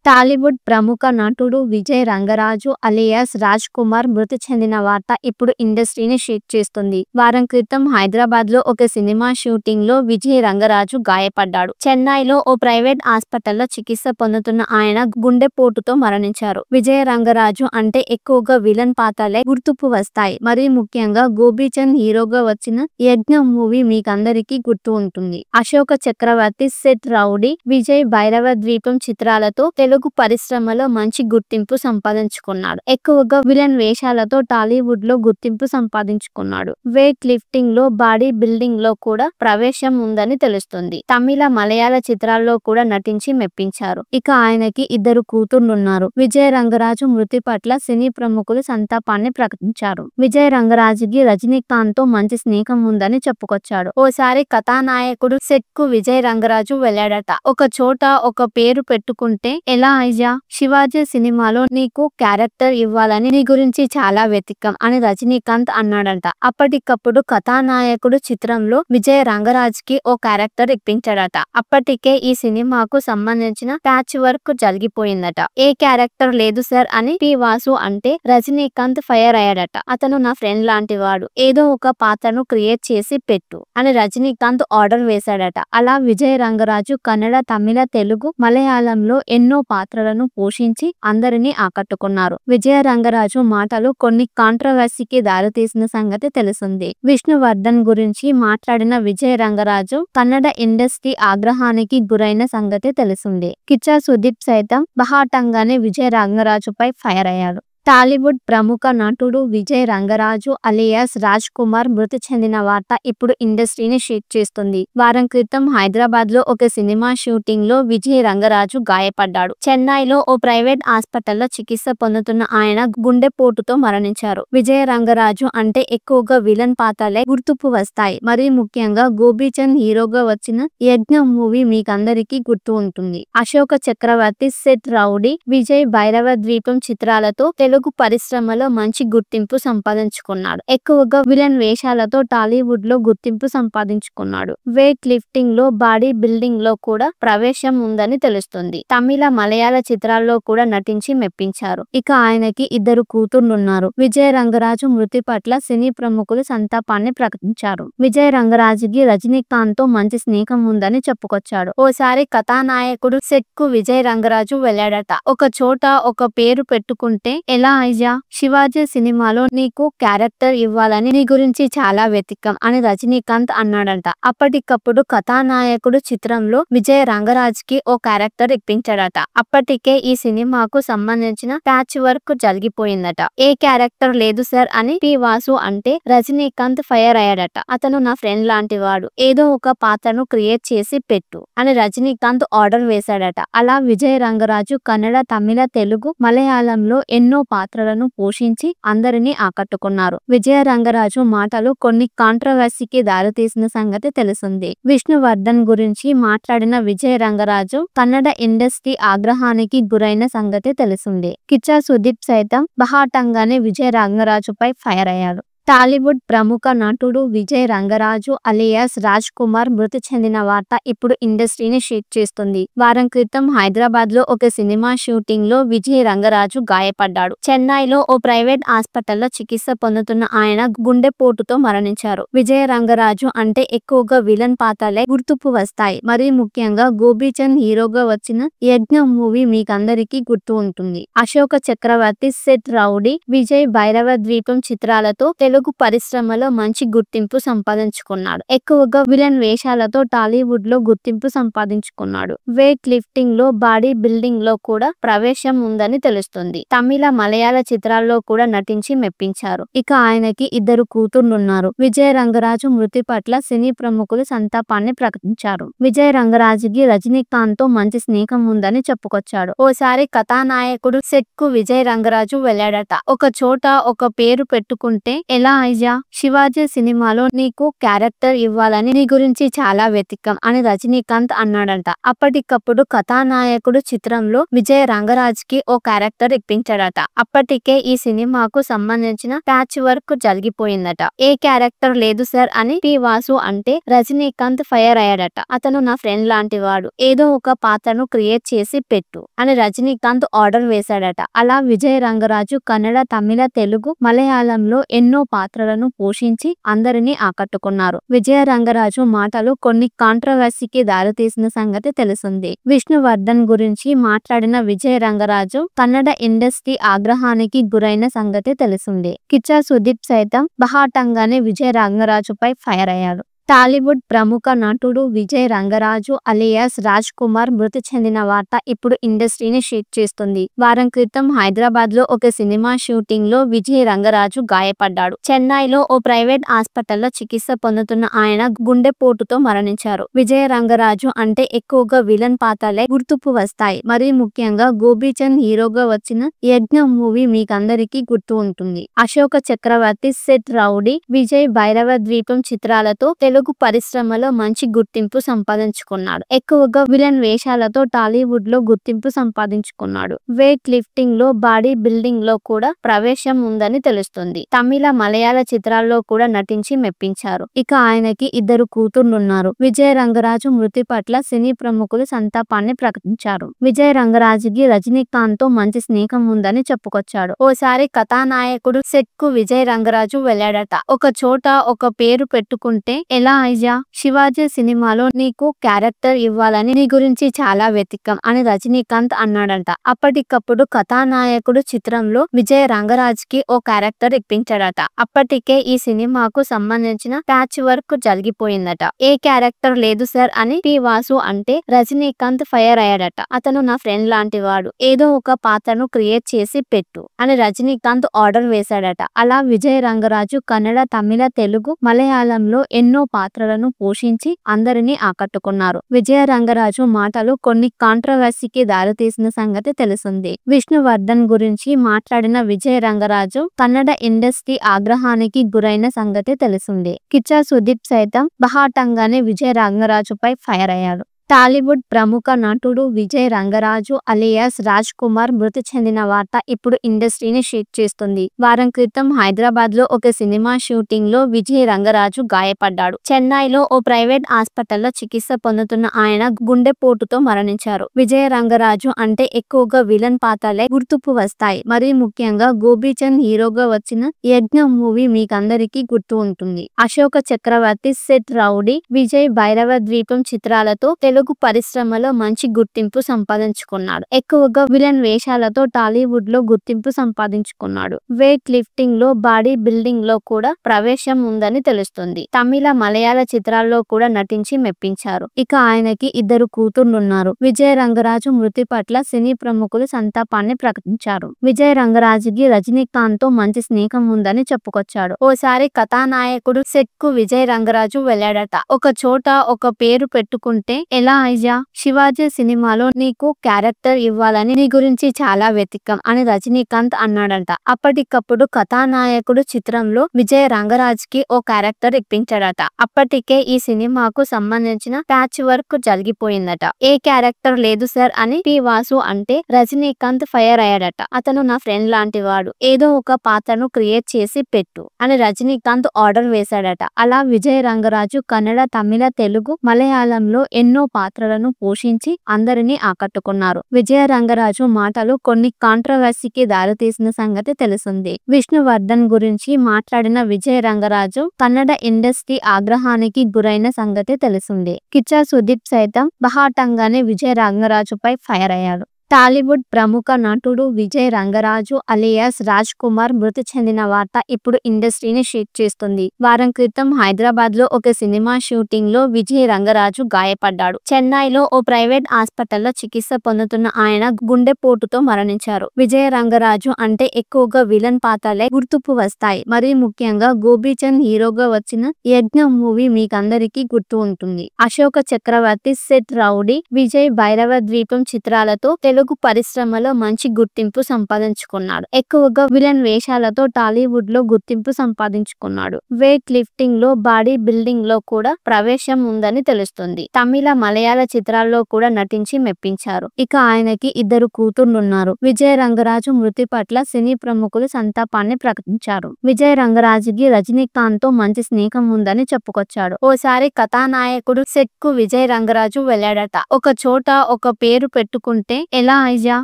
టాలీవుడ్ ప్రముఖ నటుడు విజయ్ రంగరాజు అలియాస్ రాజ్ కుమార్ మృతి చెందిన వార్త ఇప్పుడు ఇండస్ట్రీని షేక్ చేస్తుంది. వారం క్రితం హైదరాబాద్ లో ఒక సినిమా షూటింగ్ లో విజయ్ రంగరాజు గాయపడ్డాడు. చెన్నైలో ఓ ప్రైవేట్ హాస్పిటల్లో చికిత్స పొందుతున్న ఆయన గుండెపోటుతో మరణించారు. విజయ్ రంగరాజు అంటే ఎక్కువగా విలన్ పాత్రలే గుర్తుకు వస్తాయి. మరీ ముఖ్యంగా గోపీచంద్ హీరోగా వచ్చిన యజ్ఞం మూవీ మీకందరికీ గుర్తు ఉంటుంది. అశోక చక్రవర్తి, సెట్ రౌడీ, విజయ్, భైరవ ద్వీపం చిత్రాలతో తెలుగు పరిశ్రమలో మంచి గుర్తింపు సంపాదించుకున్నాడు. ఎక్కువగా విలన్ వేషాలతో టాలీవుడ్ లో గుర్తింపు సంపాదించుకున్నాడు. వెయిట్ లిఫ్టింగ్ లో, బాడీ బిల్డింగ్ లో కూడా ప్రవేశం ఉందని తెలుస్తుంది. తమిళ, మలయాళ చిత్రాల్లో కూడా నటించి మెప్పించారు. ఇక ఆయనకి ఇద్దరు కూతుర్లున్నారు. విజయ్ రంగరాజు మృతి పట్ల సినీ ప్రముఖులు సంతాపాన్ని ప్రకటించారు. విజయ్ రంగరాజుకి రజనీకాంత్ తో మంచి స్నేహం ఉందని చెప్పుకొచ్చాడు. ఓసారి కథానాయకుడు సెట్ కు విజయ్ రంగరాజు వెళ్ళాడట. ఒక చోట ఒక పేరు పెట్టుకుంటే ఎలా అయ్యా, శివాజీ సినిమాలో నీకు క్యారెక్టర్ ఇవ్వాలని నీ గురించి చాలా వెతికాం అని రజనీకాంత్ అన్నాడంట. అప్పటికప్పుడు కథానాయకుడు చిత్రంలో విజయ్ రంగరాజ్ కి ఓ క్యారెక్టర్ ఇప్పించాడట. అప్పటికే ఈ సినిమాకు సంబంధించిన ప్యాచ్ వర్క్ జరిగిపోయిందట. ఏ క్యారెక్టర్ లేదు సార్ అని పి వాసు అంటే రజనీకాంత్ ఫైర్ అయ్యాడట. అతను నా ఫ్రెండ్ లాంటి వాడు, ఏదో ఒక పాత్రను క్రియేట్ చేసి పెట్టు అని రజనీకాంత్ ఆర్డర్ వేశాడట. అలా విజయ్ రంగరాజు కన్నడ, తమిళ, తెలుగు, మలయాళంలో ఎన్నో పాత్రలను పోషించి అందరినీ ఆకట్టుకున్నారు. విజయ రంగరాజు మాటలు కొన్ని కాంట్రవర్సీకి దారితీసిన సంగతి తెలిసింది. విష్ణువర్ధన్ గురించి మాట్లాడిన విజయ రంగరాజు కన్నడ ఇండస్ట్రీ ఆగ్రహానికి గురైన సంగతి తెలిసింది. కిచ్చా సుదీప్ సైతం బహాటంగానే విజయ రంగరాజుపై ఫైర్ అయ్యాడు. టాలీవుడ్ ప్రముఖ నటుడు విజయ్ రంగరాజు అలియాస్ రాజ్ కుమార్ మృతి చెందిన వార్త ఇప్పుడు ఇండస్ట్రీని షేక్ చేస్తుంది. వారం క్రితం హైదరాబాద్ లో ఒక సినిమా షూటింగ్ లో విజయ్ రంగరాజు గాయపడ్డాడు. చెన్నైలో ఓ ప్రైవేట్ హాస్పిటల్లో చికిత్స పొందుతున్న ఆయన గుండెపోటుతో మరణించారు. విజయ్ రంగరాజు అంటే ఎక్కువగా విలన్ పాత్రలే గుర్తుకు వస్తాయి. మరీ ముఖ్యంగా గోపీచంద్ హీరోగా వచ్చిన యజ్ఞం మూవీ మీకందరికీ గుర్తు ఉంటుంది. అశోక చక్రవర్తి, సెట్ రౌడీ, విజయ్, భైరవ ద్వీపం చిత్రాలతో తెలుగు పరిశ్రమలో మంచి గుర్తింపు సంపాదించుకున్నాడు. ఎక్కువగా విలన్ వేషాలతో టాలీవుడ్ లో గుర్తింపు సంపాదించుకున్నాడు. వెయిట్ లిఫ్టింగ్ లో, బాడీ బిల్డింగ్ లో కూడా ప్రవేశం ఉందని తెలుస్తుంది. తమిళ, మలయాళ చిత్రాల్లో కూడా నటించి మెప్పించారు. ఇక ఆయనకి ఇద్దరు కూతుర్లున్నారు. విజయ్ రంగరాజు మృతి పట్ల సినీ ప్రముఖులు సంతాపాన్ని ప్రకటించారు. విజయ్ రంగరాజుకి రజనీకాంత్ తో మంచి స్నేహం ఉందని చెప్పుకొచ్చాడు. ఓసారి కథానాయకుడు సెట్ కు విజయ్ రంగరాజు వెళ్ళాడట. ఒక చోట ఒక పేరు పెట్టుకుంటే ఎలా అయ్యా, శివాజీ సినిమాలో నీకు క్యారెక్టర్ ఇవ్వాలని నీ గురించి చాలా వెతికాం అని రజనీకాంత్ అన్నాడంట. అప్పటికప్పుడు కథానాయకుడు చిత్రంలో విజయ్ రంగరాజ్ కి ఓ క్యారెక్టర్ ఇప్పించాడట. అప్పటికే ఈ సినిమాకు సంబంధించిన ప్యాచ్ వర్క్ జరిగిపోయిందట. ఏ క్యారెక్టర్ లేదు సార్ అని పి వాసు అంటే రజనీకాంత్ ఫైర్ అయ్యాడట. అతను నా ఫ్రెండ్ లాంటి వాడు, ఏదో ఒక పాత్రను క్రియేట్ చేసి పెట్టు అని రజనీకాంత్ ఆర్డర్ వేశాడట. అలా విజయ్ రంగరాజు కన్నడ, తమిళ, తెలుగు, మలయాళంలో ఎన్నో పాత్రలను పోషించి అందరినీ ఆకట్టుకున్నారు. విజయ రంగరాజు మాటలు కొన్ని కాంట్రవర్సీకి దారితీసిన సంగతి తెలిసింది. విష్ణువర్ధన్ గురించి మాట్లాడిన విజయ రంగరాజు కన్నడ ఇండస్ట్రీ ఆగ్రహానికి గురైన సంగతి తెలిసింది. కిచ్చా సుదీప్ సైతం బహాటంగానే విజయ రంగరాజుపై ఫైర్ అయ్యాడు. టాలీవుడ్ ప్రముఖ నటుడు విజయ్ రంగరాజు అలియాస్ రాజ్ కుమార్ మృతి చెందిన వార్త ఇప్పుడు ఇండస్ట్రీని షేక్ చేస్తుంది. వారం క్రితం హైదరాబాద్ లో ఒక సినిమా షూటింగ్ లో విజయ్ రంగరాజు గాయపడ్డాడు. చెన్నైలో ఓ ప్రైవేట్ హాస్పిటల్లో చికిత్స పొందుతున్న ఆయన గుండెపోటుతో మరణించారు. విజయ్ రంగరాజు అంటే ఎక్కువగా విలన్ పాత్రలే గుర్తుకు వస్తాయి. మరీ ముఖ్యంగా గోపీచంద్ హీరోగా వచ్చిన యజ్ఞం మూవీ మీకందరికీ గుర్తు ఉంటుంది. అశోక చక్రవర్తి, సెట్ రౌడీ, విజయ్, భైరవ ద్వీపం చిత్రాలతో తెలుగు పరిశ్రమలో మంచి గుర్తింపు సంపాదించుకున్నాడు. ఎక్కువగా విలన్ వేషాలతో టాలీవుడ్ లో గుర్తింపు సంపాదించుకున్నాడు. వెయిట్ లిఫ్టింగ్ లో, బాడీ బిల్డింగ్ లో కూడా ప్రవేశం ఉందని తెలుస్తుంది. తమిళ, మలయాళ చిత్రాల్లో కూడా నటించి మెప్పించారు. ఇక ఆయనకి ఇద్దరు కూతుర్లున్నారు. విజయ్ రంగరాజు మృతి పట్ల సినీ ప్రముఖులు సంతాపాన్ని ప్రకటించారు. విజయ్ రంగరాజుకి రజనీకాంత్ తో మంచి స్నేహం ఉందని చెప్పుకొచ్చాడు. ఓసారి కథానాయకుడు సెట్ కు విజయ్ రంగరాజు వెళ్ళాడట. ఒక చోట ఒక పేరు పెట్టుకుంటే ఎలా ఐజా శివాజీ సినిమాలో నీకు క్యారెక్టర్ ఇవ్వాలని నీ గురించి చాలా వెతికాం అని రజనీకాంత్ అన్నాడంట. అప్పటికప్పుడు కథానాయకుడు చిత్రంలో విజయ్ రంగరాజ్ కి ఓ క్యారెక్టర్ ఇప్పించాడట. అప్పటికే ఈ సినిమాకు సంబంధించిన ప్యాచ్ వర్క్ జరిగిపోయిందట. ఏ క్యారెక్టర్ లేదు సార్ అని పి వాసు అంటే రజనీకాంత్ ఫైర్ అయ్యాడట. అతను నా ఫ్రెండ్ లాంటి వాడు, ఏదో ఒక పాత్రను క్రియేట్ చేసి పెట్టు అని రజనీకాంత్ ఆర్డర్ వేశాడట. అలా విజయ్ రంగరాజు కన్నడ, తమిళ, తెలుగు, మలయాళంలో ఎన్నో పాత్రలను పోషించి అందరినీ ఆకట్టుకున్నారు. విజయ రంగరాజు మాటలు కొన్ని కాంట్రవర్సీకి దారితీసిన సంగతి తెలిసింది. విష్ణువర్ధన్ గురించి మాట్లాడిన విజయ రంగరాజు కన్నడ ఇండస్ట్రీ ఆగ్రహానికి గురైన సంగతి తెలిసింది. కిచ్చా సుదీప్ సైతం బహాటంగానే విజయ రంగరాజుపై ఫైర్ అయ్యారు. టాలీవుడ్ ప్రముఖ నటుడు విజయ్ రంగరాజు అలియాస్ రాజ్ కుమార్ మృతి చెందిన వార్త ఇప్పుడు ఇండస్ట్రీని షేక్ చేస్తుంది. వారం క్రితం హైదరాబాద్ లో ఒక సినిమా షూటింగ్ లో విజయ్ రంగరాజు గాయపడ్డాడు. చెన్నైలో ఓ ప్రైవేట్ హాస్పిటల్లో చికిత్స పొందుతున్న ఆయన గుండెపోటుతో మరణించారు. విజయ్ రంగరాజు అంటే ఎక్కువగా విలన్ పాత్రలే గుర్తుకు వస్తాయి. మరీ ముఖ్యంగా గోపీచంద్ హీరోగా వచ్చిన యజ్ఞం మూవీ మీకందరికీ గుర్తు ఉంటుంది. అశోక చక్రవర్తి, సెట్ రౌడీ, విజయ్, భైరవ ద్వీపం చిత్రాలతో తెలుగు పరిశ్రమలో మంచి గుర్తింపు సంపాదించుకున్నాడు. ఎక్కువగా విలన్ వేషాలతో టాలీవుడ్ లో గుర్తింపు సంపాదించుకున్నాడు. వెయిట్ లిఫ్టింగ్ లో, బాడీ బిల్డింగ్ లో కూడా ప్రవేశం ఉందని తెలుస్తుంది. తమిళ, మలయాళ చిత్రాల్లో కూడా నటించి మెప్పించారు. ఇక ఆయనకి ఇద్దరు కూతుర్లున్నారు. విజయ్ రంగరాజు మృతి పట్ల సినీ ప్రముఖులు సంతాపాన్ని ప్రకటించారు. విజయ్ రంగరాజుకి రజనీకాంత్ తో మంచి స్నేహం ఉందని చెప్పుకొచ్చాడు. ఓసారి కథానాయకుడు సెట్ కు విజయ్ రంగరాజు వెళ్ళాడట. ఒక చోట ఒక పేరు పెట్టుకుంటే ఎలా ఐజా శివాజీ సినిమాలో నీకు క్యారెక్టర్ ఇవ్వాలని నీ గురించి చాలా వెతికాం అని రజనీకాంత్ అన్నాడంట. అప్పటికప్పుడు కథానాయకుడు చిత్రంలో విజయ్ రంగరాజ్ కి ఓ క్యారెక్టర్ ఇప్పించాడట. అప్పటికే ఈ సినిమాకు సంబంధించిన ప్యాచ్ వర్క్ జరిగిపోయిందట. ఏ క్యారెక్టర్ లేదు సార్ అని పి వాసు అంటే రజనీకాంత్ ఫైర్ అయ్యాడట. అతను నా ఫ్రెండ్ లాంటి వాడు, ఏదో ఒక పాత్రను క్రియేట్ చేసి పెట్టు అని రజనీకాంత్ ఆర్డర్ వేశాడట. అలా విజయ్ రంగరాజు కన్నడ, తమిళ, తెలుగు, మలయాళంలో ఎన్నో పాత్రలను పోషించి అందరినీ ఆకట్టుకున్నారు. విజయ రంగరాజు మాటలు కొన్ని కాంట్రవర్సీకి దారితీసిన సంగతి తెలిసింది. విష్ణువర్ధన్ గురించి మాట్లాడిన విజయ రంగరాజు కన్నడ ఇండస్ట్రీ ఆగ్రహానికి గురైన సంగతి తెలిసింది. కిచ్చా సుదీప్ సైతం బహాటంగానే విజయ రంగరాజుపై ఫైర్ అయ్యారు. టాలీవుడ్ ప్రముఖ నటుడు విజయ్ రంగరాజు అలియాస్ రాజ్ కుమార్ మృతి చెందిన వార్త ఇప్పుడు ఇండస్ట్రీని షేక్ చేస్తుంది. వారం క్రితం హైదరాబాద్ లో ఒక సినిమా షూటింగ్ లో విజయ్ రంగరాజు గాయపడ్డాడు. చెన్నైలో ఓ ప్రైవేట్ హాస్పిటల్లో చికిత్స పొందుతున్న ఆయన గుండెపోటుతో మరణించారు. విజయ్ రంగరాజు అంటే ఎక్కువగా విలన్ పాత్రలే గుర్తుకు వస్తాయి. మరీ ముఖ్యంగా గోపీచంద్ హీరోగా వచ్చిన యజ్ఞం మూవీ మీకందరికీ గుర్తు ఉంటుంది. అశోక చక్రవర్తి, సెట్ రౌడీ, విజయ్, భైరవ ద్వీపం చిత్రాలతో తెలుగు పరిశ్రమలో మంచి గుర్తింపు సంపాదించుకున్నాడు. ఎక్కువగా విలన్ వేషాలతో టాలీవుడ్ లో గుర్తింపు సంపాదించుకున్నాడు. వెయిట్ లిఫ్టింగ్ లో, బాడీ బిల్డింగ్ లో కూడా ప్రవేశం ఉందని తెలుస్తుంది. తమిళ, మలయాళ చిత్రాల్లో కూడా నటించి మెప్పించారు. ఇక ఆయనకి ఇద్దరు కూతుర్లున్నారు. విజయ్ రంగరాజు మృతి పట్ల సినీ ప్రముఖులు సంతాపాన్ని ప్రకటించారు. విజయ్ రంగరాజుకి రజనీకాంత్ తో మంచి స్నేహం ఉందని చెప్పుకొచ్చాడు. ఓసారి కథానాయకుడు సెట్ కు విజయ్ రంగరాజు వెళ్ళాడట. ఒక చోట ఒక పేరు పెట్టుకుంటే ఎలా ఐజా శివాజీ సినిమాలో నీకు క్యారెక్టర్ ఇవ్వాలని నీ గురించి చాలా వెతికాం అని రజనీకాంత్ అన్నాడంట. అప్పటికప్పుడు కథానాయకుడు చిత్రంలో విజయ్ రంగరాజ్ కి ఓ క్యారెక్టర్ ఇప్పించాడట. అప్పటికే ఈ సినిమాకు సంబంధించిన ప్యాచ్ వర్క్ జరిగిపోయిందట. ఏ క్యారెక్టర్ లేదు సార్ అని పి వాసు అంటే రజనీకాంత్ ఫైర్ అయ్యాడట. అతను నా ఫ్రెండ్ లాంటి వాడు, ఏదో ఒక పాత్రను క్రియేట్ చేసి పెట్టు అని రజనీకాంత్ ఆర్డర్ వేశాడట. అలా విజయ్ రంగరాజు కన్నడ, తమిళ, తెలుగు, మలయాళంలో ఎన్నో పాత్రలను పోషించి అందరినీ ఆకట్టుకున్నారు. విజయ రంగరాజు మాటలు కొన్ని కాంట్రవర్సీకి దారితీసిన సంగతి తెలిసింది. విష్ణువర్ధన్ గురించి మాట్లాడిన విజయ రంగరాజు కన్నడ ఇండస్ట్రీ ఆగ్రహానికి గురైన సంగతి తెలిసింది. కిచ్చా సుదీప్ సైతం బహాటంగానే విజయ రంగరాజుపై ఫైర్ అయ్యారు. టాలీవుడ్ ప్రముఖ నటుడు విజయ్ రంగరాజు అలియాస్ రాజ్ కుమార్ మృతి చెందిన వార్త ఇప్పుడు ఇండస్ట్రీని షేక్ చేస్తుంది. వారం క్రితం హైదరాబాద్ లో ఒక సినిమా షూటింగ్ లో విజయ్ రంగరాజు గాయపడ్డాడు. చెన్నైలో ఓ ప్రైవేట్ హాస్పిటల్లో చికిత్స పొందుతున్న ఆయన గుండెపోటుతో మరణించారు. విజయ్ రంగరాజు అంటే ఎక్కువగా విలన్ పాత్రలే గుర్తుకు వస్తాయి. మరీ ముఖ్యంగా గోపీచంద్ హీరోగా వచ్చిన యజ్ఞం మూవీ మీకందరికీ గుర్తు ఉంటుంది. అశోక చక్రవర్తి, సెట్ రౌడీ, విజయ్, భైరవ ద్వీపం చిత్రాలతో తెలుగు తెలుగు పరిశ్రమలో మంచి గుర్తింపు సంపాదించుకున్నాడు. ఎక్కువగా విలన్ వేషాలతో టాలీవుడ్ లో గుర్తింపు సంపాదించుకున్నాడు. వెయిట్ లిఫ్టింగ్ లో, బాడీ బిల్డింగ్ లో కూడా ప్రవేశం ఉందని తెలుస్తుంది. తమిళ, మలయాళ చిత్రాల్లో కూడా నటించి మెప్పించారు. ఇక ఆయనకి ఇద్దరు కూతుర్లున్నారు. విజయ్ రంగరాజు మృతి పట్ల సినీ ప్రముఖులు సంతాపాన్ని ప్రకటించారు. విజయ్ రంగరాజుకి రజనీకాంత్ తో మంచి స్నేహం ఉందని చెప్పుకొచ్చాడు. ఓసారి కథానాయకుడు సెట్ కు విజయ్ రంగరాజు వెళ్ళాడట. ఒక చోట ఒక పేరు పెట్టుకుంటే ఎలా అయ్యా,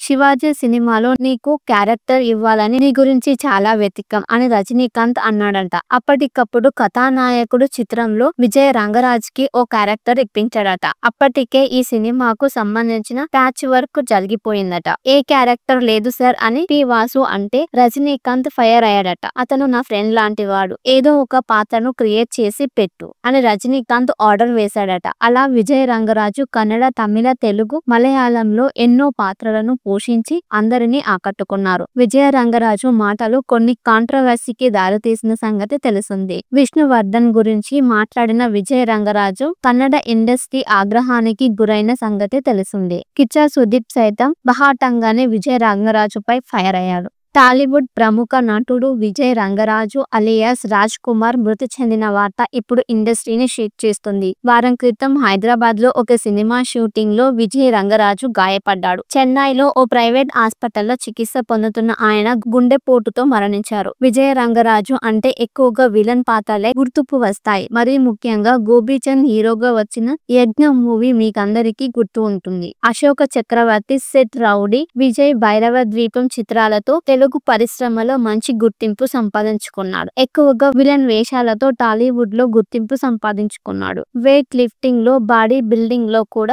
శివాజీ సినిమాలో నీకు క్యారెక్టర్ ఇవ్వాలని నీ గురించి చాలా వెతికం అని రజనీకాంత్ అన్నాడంట. అప్పటికప్పుడు కథానాయకుడు చిత్రంలో విజయ్ రంగరాజ్ కి ఓ క్యారెక్టర్ ఇప్పించాడట. అప్పటికే ఈ సినిమాకు సంబంధించిన ప్యాచ్ వర్క్ జరిగిపోయిందట. ఏ క్యారెక్టర్ లేదు సార్ అని పి వాసు అంటే రజనీకాంత్ ఫైర్ అయ్యాడట. అతను నా ఫ్రెండ్ లాంటి వాడు, ఏదో ఒక పాత్రను క్రియేట్ చేసి పెట్టు అని రజనీకాంత్ ఆర్డర్ వేశాడట. అలా విజయ్ రంగరాజు కన్నడ, తమిళ, తెలుగు, మలయాళంలో ఎన్నో పాత్రలను పోషించి అందరినీ ఆకట్టుకున్నారు. విజయ రంగరాజు మాటలు కొన్ని కాంట్రవర్సీకి దారితీసిన సంగతి తెలిసింది. విష్ణువర్ధన్ గురించి మాట్లాడిన విజయ్ రంగరాజు కన్నడ ఇండస్ట్రీ ఆగ్రహానికి గురైన సంగతి తెలిసింది. కిచ్చా సుదీప్ సైతం బహాటంగానే విజయ్ రంగరాజుపై ఫైర్ అయ్యాడు. టాలీవుడ్ ప్రముఖ నటుడు విజయ్ రంగరాజు అలియాస్ రాజ్ కుమార్ మృతి చెందిన వార్త ఇప్పుడు ఇండస్ట్రీని షేక్ చేస్తుంది. వారం క్రితం హైదరాబాద్ లో ఒక సినిమా షూటింగ్ లో విజయ్ రంగరాజు గాయపడ్డాడు. చెన్నైలో ఓ ప్రైవేట్ హాస్పిటల్లో చికిత్స పొందుతున్న ఆయన గుండెపోటుతో మరణించారు. విజయ్ రంగరాజు అంటే ఎక్కువగా విలన్ పాత్రలే గుర్తుకు వస్తాయి. మరీ ముఖ్యంగా గోపీచంద్ హీరోగా వచ్చిన యజ్ఞం మూవీ మీకందరికీ గుర్తు ఉంటుంది. అశోక చక్రవర్తి, సెట్, రౌడీ, విజయ్, భైరవ ద్వీపం చిత్రాలతో తెలుగు పరిశ్రమలో మంచి గుర్తింపు సంపాదించుకున్నాడు. ఎక్కువగా విలన్ వేషాలతో టాలీవుడ్ లో గుర్తింపు సంపాదించుకున్నాడు. వెయిట్ లిఫ్టింగ్ లో, బాడీ బిల్డింగ్ లో కూడా